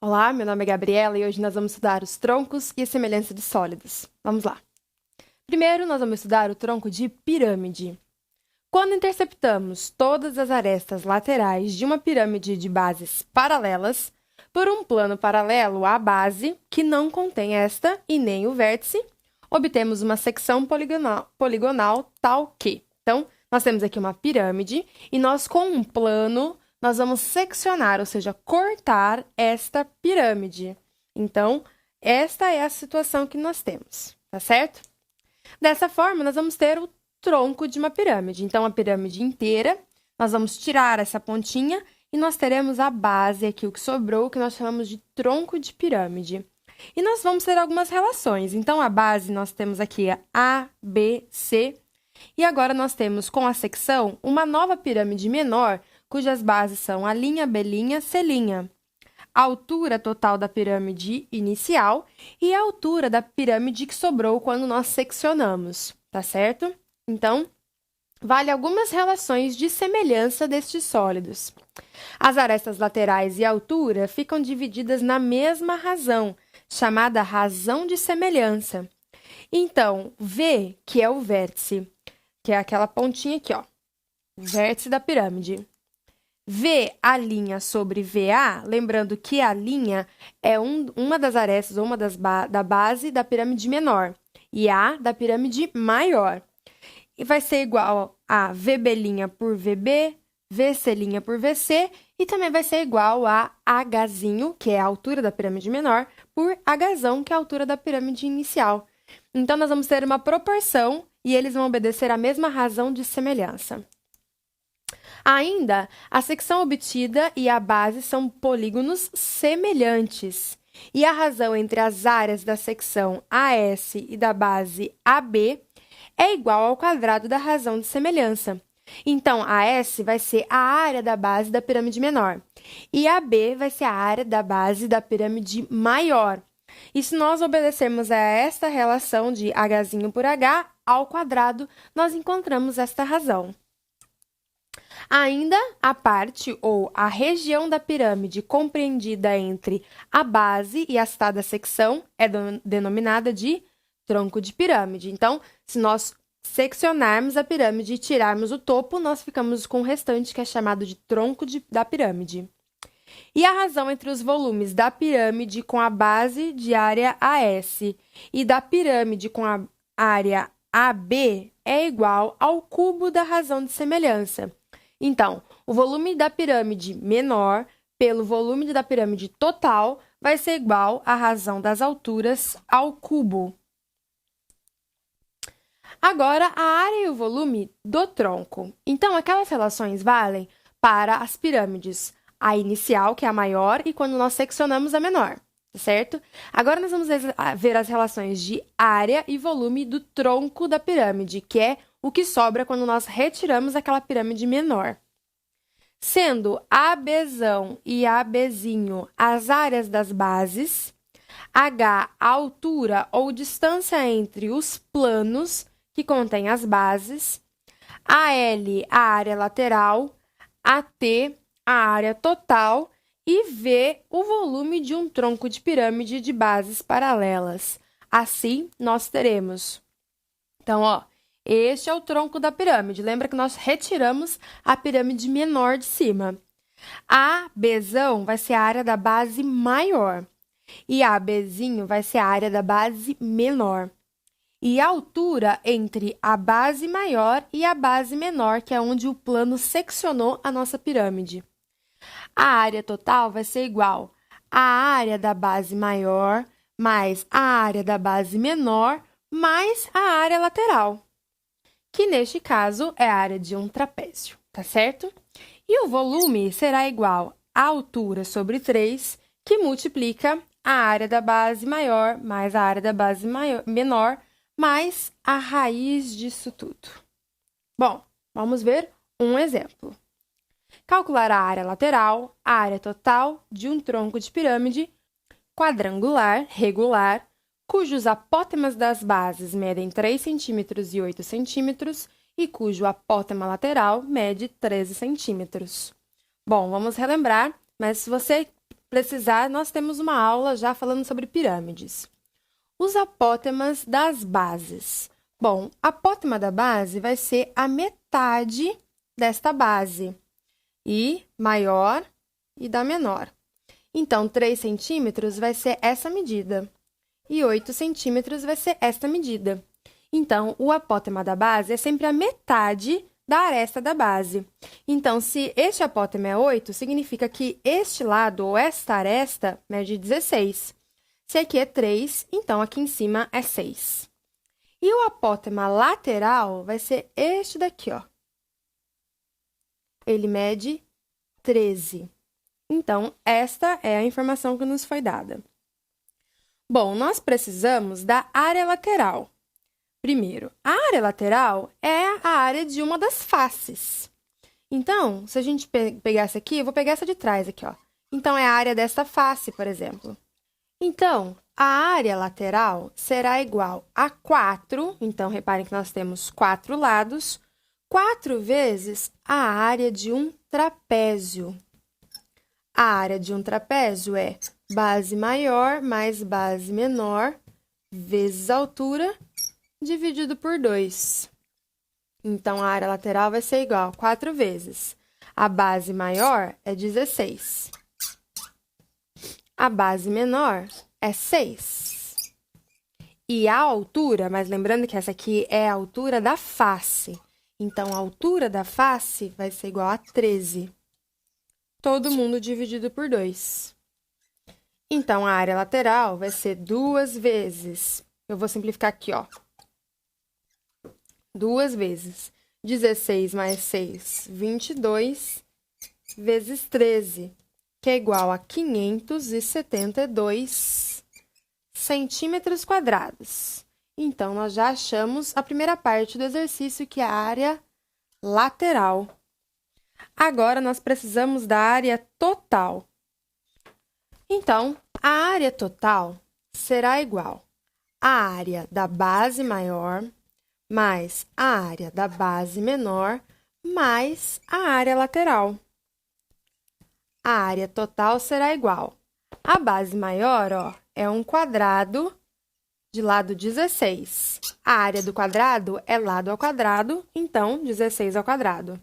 Olá, meu nome é Gabriela e hoje nós vamos estudar os troncos e a semelhança de sólidos. Vamos lá. Primeiro, nós vamos estudar o tronco de pirâmide. Quando interceptamos todas as arestas laterais de uma pirâmide de bases paralelas por um plano paralelo à base que não contém esta e nem o vértice, obtemos uma secção poligonal tal que. Então, nós temos aqui uma pirâmide e nós, com um plano, nós vamos seccionar, ou seja, cortar esta pirâmide. Então, esta é a situação que nós temos, tá certo? Dessa forma, nós vamos ter o tronco de uma pirâmide. Então, a pirâmide inteira, nós vamos tirar essa pontinha e nós teremos a base aqui, o que sobrou, que nós chamamos de tronco de pirâmide. E nós vamos ter algumas relações. Então, a base, nós temos aqui A, B, C. E agora, nós temos, com a secção, uma nova pirâmide menor, cujas bases são a', b', c'. A altura total da pirâmide inicial e a altura da pirâmide que sobrou quando nós seccionamos, tá certo? Então, vale algumas relações de semelhança destes sólidos. As arestas laterais e a altura ficam divididas na mesma razão, chamada razão de semelhança. Então, V, que é o vértice, que é aquela pontinha aqui, ó, o vértice da pirâmide. V alinha sobre VA, lembrando que a linha é uma das arestas ou da base da pirâmide menor e A da pirâmide maior. E vai ser igual a VB' por VB, VC' por VC e também vai ser igual a H'zinho, que é a altura da pirâmide menor, por H'zão, que é a altura da pirâmide inicial. Então, nós vamos ter uma proporção e eles vão obedecer à mesma razão de semelhança. Ainda, a secção obtida e a base são polígonos semelhantes. E a razão entre as áreas da secção AS e da base AB é igual ao quadrado da razão de semelhança. Então, AS vai ser a área da base da pirâmide menor. E AB vai ser a área da base da pirâmide maior. E se nós obedecermos a esta relação de H'zinho por H ao quadrado, nós encontramos esta razão. Ainda, a parte ou a região da pirâmide compreendida entre a base e a citada secção é denominada de tronco de pirâmide. Então, se nós seccionarmos a pirâmide e tirarmos o topo, nós ficamos com o restante, que é chamado de tronco da pirâmide. E a razão entre os volumes da pirâmide com a base de área AS e da pirâmide com a área AB é igual ao cubo da razão de semelhança. Então, o volume da pirâmide menor pelo volume da pirâmide total vai ser igual à razão das alturas ao cubo. Agora, a área e o volume do tronco. Então, aquelas relações valem para as pirâmides. A inicial, que é a maior, e quando nós seccionamos a menor, certo? Agora, nós vamos ver as relações de área e volume do tronco da pirâmide, que é o que sobra quando nós retiramos aquela pirâmide menor. Sendo ABzão e ABzinho as áreas das bases, H a altura ou distância entre os planos que contêm as bases, AL a área lateral, AT a área total e V o volume de um tronco de pirâmide de bases paralelas. Assim, nós teremos. Então, ó, este é o tronco da pirâmide. Lembra que nós retiramos a pirâmide menor de cima. A Bzão vai ser a área da base maior. E a Bzinho vai ser a área da base menor. E a altura entre a base maior e a base menor, que é onde o plano seccionou a nossa pirâmide. A área total vai ser igual à área da base maior mais a área da base menor mais a área lateral, que neste caso é a área de um trapézio, tá certo? E o volume será igual à altura sobre 3, que multiplica a área da base maior mais a área da base menor, mais a raiz disso tudo. Bom, vamos ver um exemplo. Calcular a área lateral, a área total de um tronco de pirâmide quadrangular, regular, cujos apótemas das bases medem 3 centímetros e 8 centímetros e cujo apótema lateral mede 13 centímetros. Bom, vamos relembrar, mas se você precisar, nós temos uma aula já falando sobre pirâmides. Os apótemas das bases. Bom, a apótema da base vai ser a metade desta base, e maior e da menor. Então, 3 centímetros vai ser essa medida, e 8 centímetros vai ser esta medida. Então, o apótema da base é sempre a metade da aresta da base. Então, se este apótema é 8, significa que este lado, ou esta aresta, mede 16. Se aqui é 3, então aqui em cima é 6. E o apótema lateral vai ser este daqui, ó. Ele mede 13. Então, esta é a informação que nos foi dada. Bom, nós precisamos da área lateral. Primeiro, a área lateral é a área de uma das faces. Então, se a gente pegar essa aqui, eu vou pegar essa de trás aqui, ó. Então, é a área dessa face, por exemplo. Então, a área lateral será igual a 4, então, reparem que nós temos 4 lados, 4 vezes a área de um trapézio. A área de um trapézio é base maior mais base menor vezes a altura dividido por 2. Então, a área lateral vai ser igual a 4 vezes. A base maior é 16. A base menor é 6. E a altura, mas lembrando que essa aqui é a altura da face. Então, a altura da face vai ser igual a 13. Todo mundo dividido por 2. Então, a área lateral vai ser 2 vezes. Eu vou simplificar aqui, ó. 2 vezes 16 mais 6, 22, vezes 13, que é igual a 572 centímetros quadrados. Então, nós já achamos a primeira parte do exercício, que é a área lateral. Agora, nós precisamos da área total. Então, a área total será igual à área da base maior mais a área da base menor, mais a área lateral. A área total será igual. A base maior, ó, é um quadrado de lado 16. A área do quadrado é lado ao quadrado, então, 16 ao quadrado.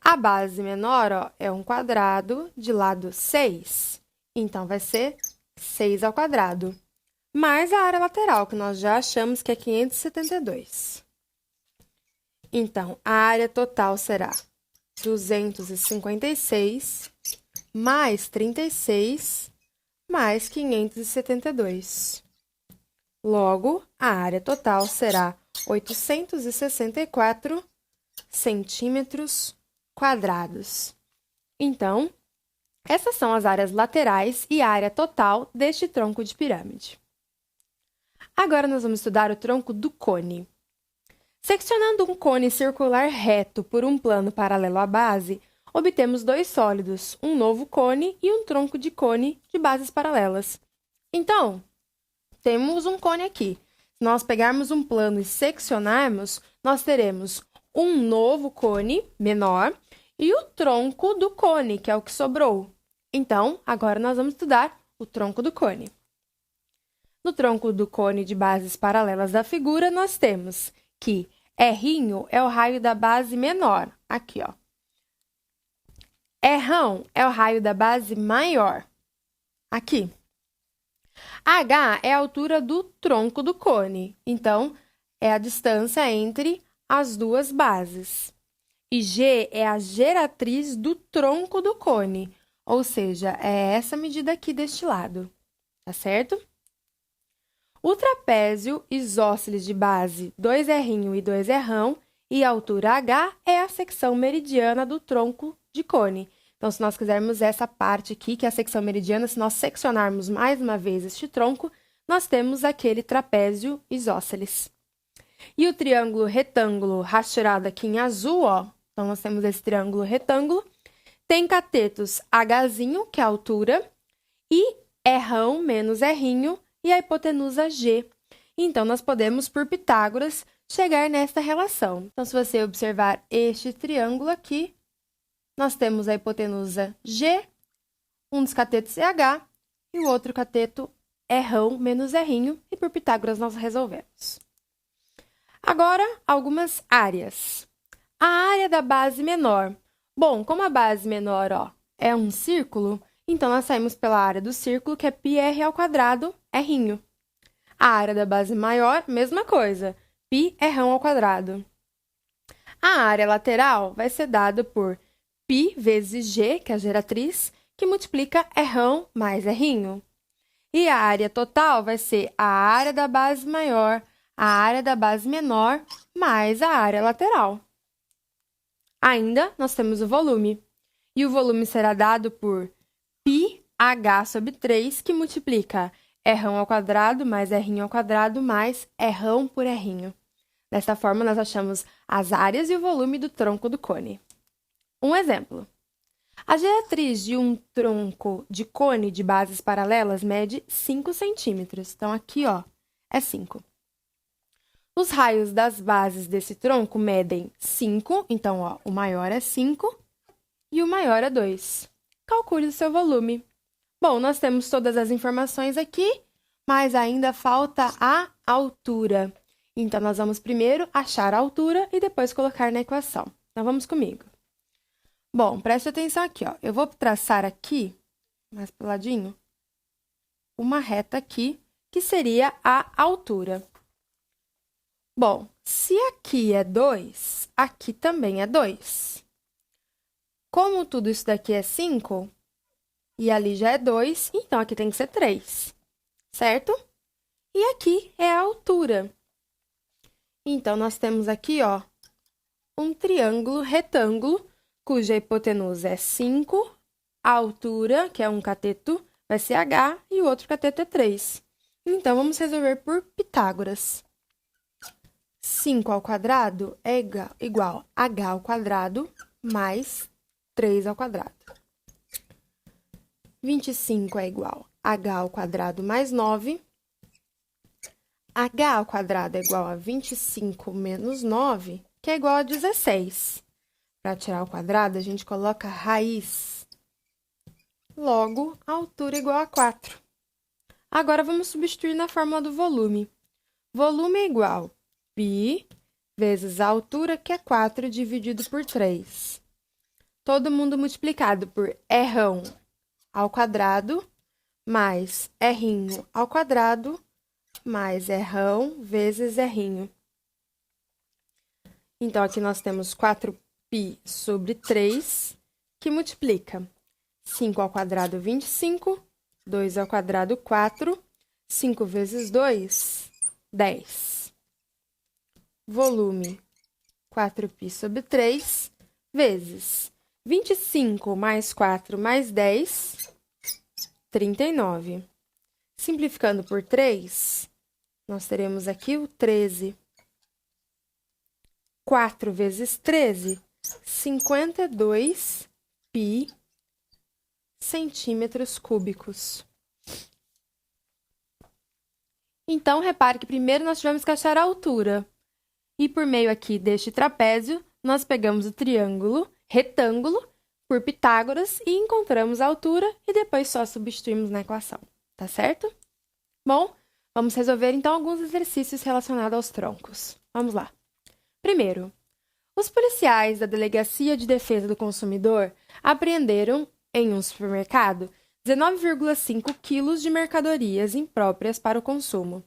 A base menor, ó, é um quadrado de lado 6, então, vai ser 6 ao quadrado. Mais a área lateral, que nós já achamos que é 572. Então, a área total será 256 mais 36 mais 572. Logo, a área total será 864 centímetros quadrados. Então, essas são as áreas laterais e a área total deste tronco de pirâmide. Agora, nós vamos estudar o tronco do cone. Seccionando um cone circular reto por um plano paralelo à base, obtemos 2 sólidos, um novo cone e um tronco de cone de bases paralelas. Então, temos um cone aqui. Se nós pegarmos um plano e seccionarmos, nós teremos um novo cone menor e o tronco do cone, que é o que sobrou. Então, agora nós vamos estudar o tronco do cone. No tronco do cone de bases paralelas da figura, nós temos que R' é o raio da base menor, aqui, ó. R' é o raio da base maior, aqui. H é a altura do tronco do cone, então, é a distância entre as duas bases. E G é a geratriz do tronco do cone, ou seja, é essa medida aqui deste lado, tá certo? O trapézio isósceles de base 2R' e 2R' e a altura H é a secção meridiana do tronco de cone. Então, se nós quisermos essa parte aqui, que é a secção meridiana, se nós seccionarmos mais uma vez este tronco, nós temos aquele trapézio isósceles. E o triângulo retângulo rastreado aqui em azul, ó, então nós temos esse triângulo retângulo, tem catetos H'zinho, que é a altura, e R' menos R', e a hipotenusa G. Então, nós podemos, por Pitágoras, chegar nesta relação. Então, se você observar este triângulo aqui, nós temos a hipotenusa G, Um dos catetos é H e o outro cateto é rão menos errinho, e por Pitágoras nós resolvemos. Agora, algumas áreas. A área da base menor. Bom, como a base menor é um círculo, então nós saímos pela área do círculo, que é πr² errinho. A área da base maior, mesma coisa, π é rão ao quadrado. A área lateral vai ser dada por π vezes g, que é a geratriz, que multiplica rão mais errinho. E a área total vai ser a área da base maior, a área da base menor, mais a área lateral. Ainda, nós temos o volume. E o volume será dado por πh/3, que multiplica rão ao quadrado mais errinho ao quadrado mais rão por errinho. Dessa forma, nós achamos as áreas e o volume do tronco do cone. Um exemplo. A geratriz de um tronco de cone de bases paralelas mede 5 centímetros. Então, aqui, é 5. Os raios das bases desse tronco medem 5. Então, o maior é 5 e o maior é 2. Calcule o seu volume. Bom, nós temos todas as informações aqui, mas ainda falta a altura. Então, nós vamos primeiro achar a altura e depois colocar na equação. Então, vamos comigo. Bom, preste atenção aqui, Eu vou traçar aqui, mais pro ladinho, uma reta aqui, que seria a altura. Bom, se aqui é 2, aqui também é 2. Como tudo isso daqui é 5, e ali já é 2, então aqui tem que ser 3, certo? E aqui é a altura. Então, nós temos aqui, um triângulo retângulo, cuja hipotenusa é 5, a altura, que é um cateto, vai ser H, e o outro cateto é 3. Então, vamos resolver por Pitágoras. 5² é igual a H² mais 3². 25 é igual a H² mais 9. H² é igual a 25 menos 9, que é igual a 16. Para tirar o quadrado, a gente coloca raiz. Logo, a altura é igual a 4. Agora, vamos substituir na fórmula do volume. Volume é igual a π vezes a altura, que é 4, dividido por 3. Todo mundo multiplicado por rão ao quadrado, mais errinho ao quadrado, mais rão vezes errinho. Então, aqui nós temos 4π sobre 3, que multiplica 5² 25, 2² 4, 5 vezes 2, 10. Volume 4π sobre 3, vezes 25 mais 4 mais 10, 39. Simplificando por 3, nós teremos aqui o 13. 4 vezes 13, 52 π centímetros cúbicos. Então, repare que primeiro nós tivemos que achar a altura. E por meio aqui deste trapézio, nós pegamos o triângulo retângulo por Pitágoras e encontramos a altura e depois só substituímos na equação, tá certo? Bom, vamos resolver então alguns exercícios relacionados aos troncos. Vamos lá. Primeiro, os policiais da Delegacia de Defesa do Consumidor apreenderam, em um supermercado, 19,5 quilos de mercadorias impróprias para o consumo,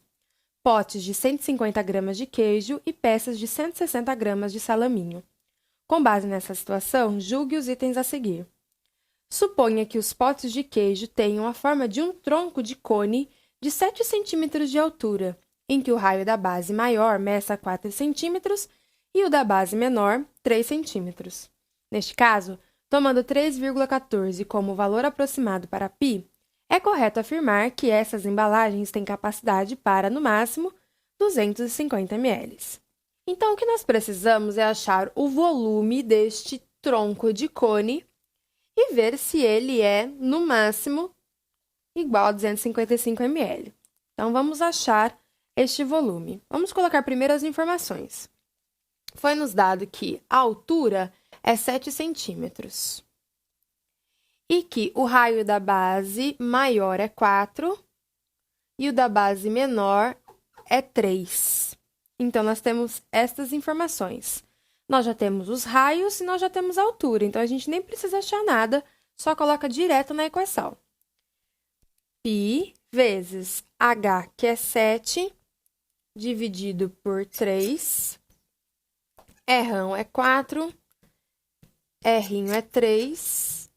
potes de 150 gramas de queijo e peças de 160 gramas de salaminho. Com base nessa situação, julgue os itens a seguir. Suponha que os potes de queijo tenham a forma de um tronco de cone de 7 centímetros de altura, em que o raio da base maior meça 4 centímetros e o da base menor, 3 centímetros. Neste caso, tomando 3,14 como valor aproximado para π, é correto afirmar que essas embalagens têm capacidade para, no máximo, 250 ml. Então, o que nós precisamos é achar o volume deste tronco de cone e ver se ele é, no máximo, igual a 255 ml. Então, vamos achar este volume. Vamos colocar primeiro as informações. Foi nos dado que a altura é 7 centímetros. e que o raio da base maior é 4 e o da base menor é 3. Então, nós temos estas informações. Nós já temos os raios e nós já temos a altura, então a gente nem precisa achar nada, só coloca direto na equação. Π vezes H, que é 7, dividido por 3. R é 4, R é 3,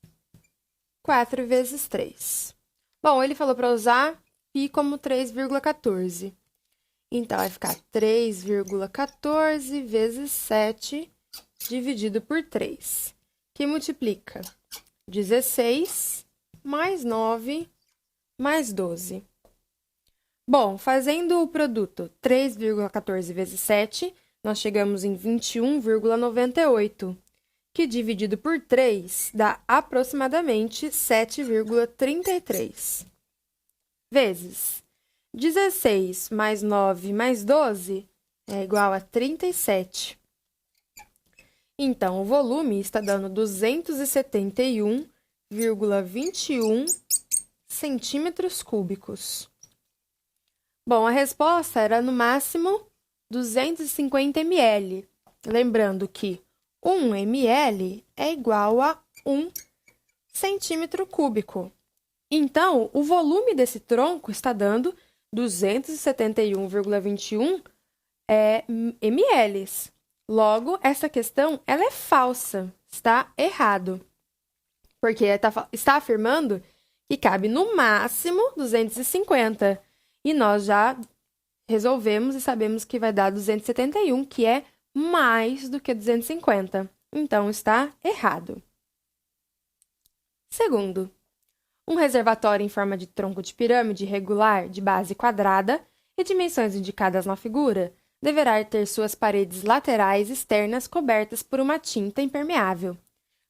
4 vezes 3. Bom, ele falou para usar π como 3,14. Então, vai ficar 3,14 vezes 7 dividido por 3, que multiplica 16 mais 9 mais 12. Bom, fazendo o produto 3,14 vezes 7, nós chegamos em 21,98, que dividido por 3 dá aproximadamente 7,33. Vezes 16 mais 9 mais 12 é igual a 37. Então, o volume está dando 271,21 centímetros cúbicos. Bom, a resposta era no máximo 250 ml. Lembrando que 1 ml é igual a 1 centímetro cúbico. Então, o volume desse tronco está dando 271,21 ml. Logo, essa questão ela é falsa, está errado. Porque está afirmando que cabe no máximo 250. E nós já resolvemos e sabemos que vai dar 271, que é mais do que 250. Então, está errado. Segundo, um reservatório em forma de tronco de pirâmide regular de base quadrada e dimensões indicadas na figura deverá ter suas paredes laterais externas cobertas por uma tinta impermeável,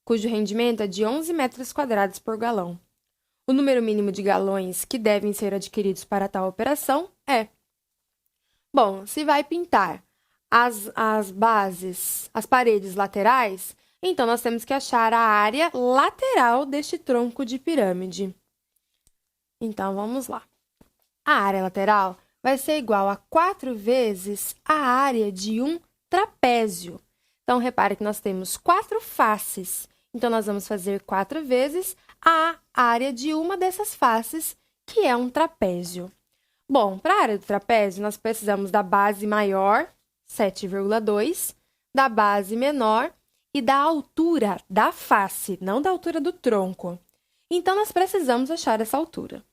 cujo rendimento é de 11 metros quadrados por galão. O número mínimo de galões que devem ser adquiridos para tal operação é... Bom, se vai pintar as bases, as paredes laterais, então nós temos que achar a área lateral deste tronco de pirâmide. Então, vamos lá. A área lateral vai ser igual a 4 vezes a área de um trapézio. Então, repare que nós temos 4 faces. Então, nós vamos fazer 4 vezes a área de uma dessas faces, que é um trapézio. Bom, para a área do trapézio, nós precisamos da base maior, 7,2, da base menor e da altura da face, não da altura do tronco. Então, nós precisamos achar essa altura.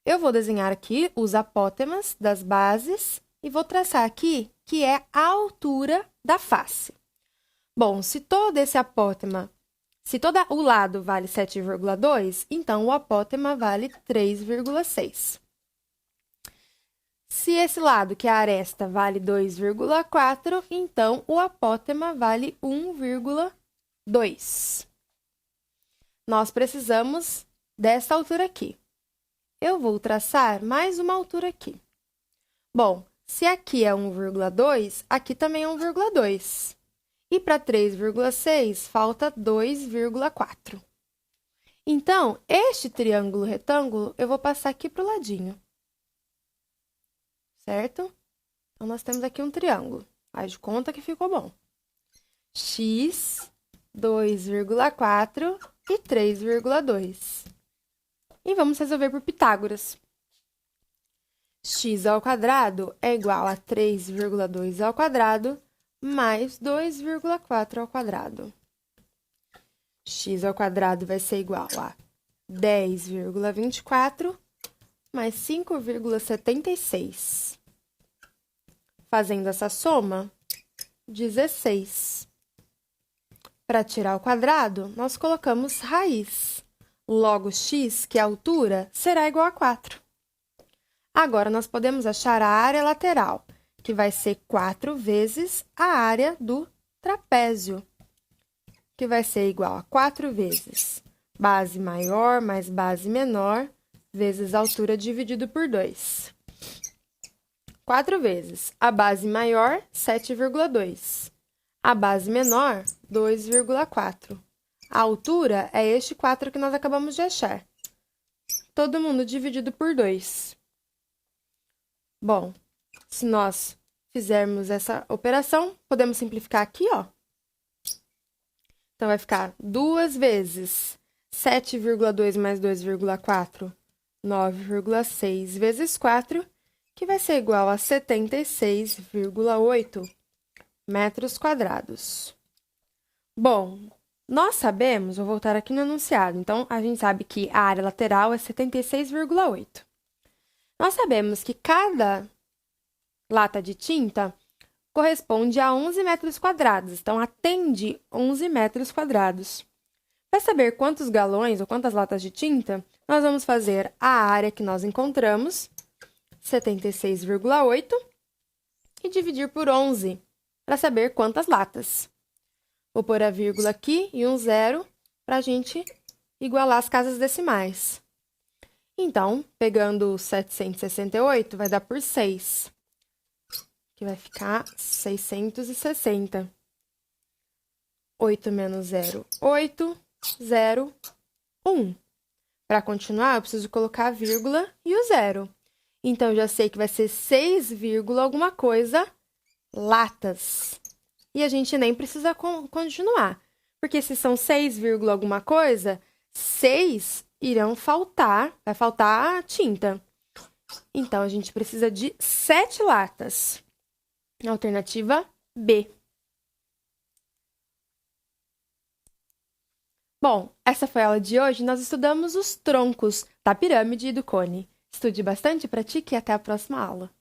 Eu vou desenhar aqui os apótemas das bases e vou traçar aqui que é a altura da face. Bom, se todo esse apótema, se todo o lado vale 7,2, então o apótema vale 3,6. Se esse lado, que é a aresta, vale 2,4, então o apótema vale 1,2. Nós precisamos dessa altura aqui. Eu vou traçar mais uma altura aqui. Bom, se aqui é 1,2, aqui também é 1,2. E para 3,6, falta 2,4. Então, este triângulo retângulo, eu vou passar aqui para o ladinho. Certo? Então, nós temos aqui um triângulo. Faz de conta que ficou bom. X, 2,4 e 3,2. E vamos resolver por Pitágoras. X ao quadrado é igual a 3,2 ao quadrado mais 2,4 ao quadrado. X ao quadrado vai ser igual a 10,24 mais 5,76. Fazendo essa soma, 16. Para tirar o quadrado, nós colocamos raiz. Logo, x, que é a altura, será igual a 4. Agora, nós podemos achar a área lateral, que vai ser 4 vezes a área do trapézio, que vai ser igual a 4 vezes base maior mais base menor, vezes a altura dividido por 2. 4 vezes a base maior, 7,2. A base menor, 2,4. A altura é este 4 que nós acabamos de achar. Todo mundo dividido por 2. Bom, se nós fizermos essa operação, podemos simplificar aqui, ó. Então, vai ficar 2 vezes 7,2 mais 2,4, 9,6 vezes 4, que vai ser igual a 76,8 metros quadrados. Bom, nós sabemos, vou voltar aqui no enunciado, então, a gente sabe que a área lateral é 76,8. Nós sabemos que cada lata de tinta corresponde a 11 metros quadrados, então, atende 11 metros quadrados. Para saber quantos galões ou quantas latas de tinta, nós vamos fazer a área que nós encontramos, 76,8, e dividir por 11, para saber quantas latas. Vou pôr a vírgula aqui e um zero para a gente igualar as casas decimais. Então, pegando 768, vai dar por 6, que vai ficar 660. 8 menos 0, 8, 0, 1. Para continuar, eu preciso colocar a vírgula e o zero. Então, eu já sei que vai ser 6, alguma coisa latas. E a gente nem precisa continuar, porque se são 6, alguma coisa, 6 irão faltar, vai faltar a tinta. Então, a gente precisa de 7 latas. Alternativa B. Bom, essa foi a aula de hoje. Nós estudamos os troncos da pirâmide e do cone. Estude bastante, pratique e até a próxima aula.